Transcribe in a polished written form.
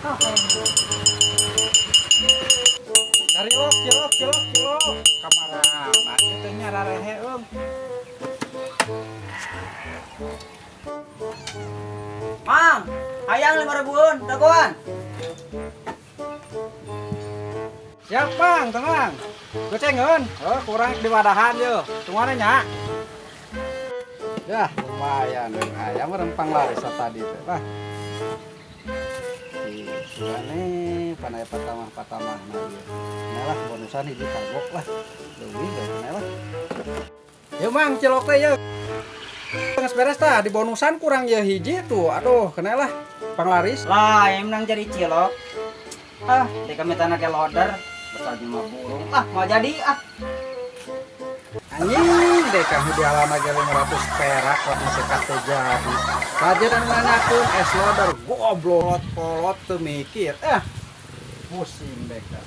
Cilok, cilok, cilok, cilok. Kamaraha, itu nyararehe Mang, hayang 5.000-an, dagoan. Siap bang, tenang. Gocengeun, kurang di wadahan yuk. Tungguannya nya. Ya, lumayan. Ayam rempang laris tadi teh, Pak. Sudah nih, panai patamah nah dia. Nah bonusan hiji kagok lah. Leuwih deh, lah. Yuk mang, cilok teh yuk. Geus beres tah, di bonusan kurang ya hiji tuh. Aduh, kena lah. Panglaris. Lah, yang menang jadi cilok. Di kami tanah ke loader, besar 5 burung. Mau jadi Anjing deh kamu di halaman aja 500 perak waktu sekat jadi. Saja dan nanyakeun es loader goblok kolot teu mikir. Pusing deh kan.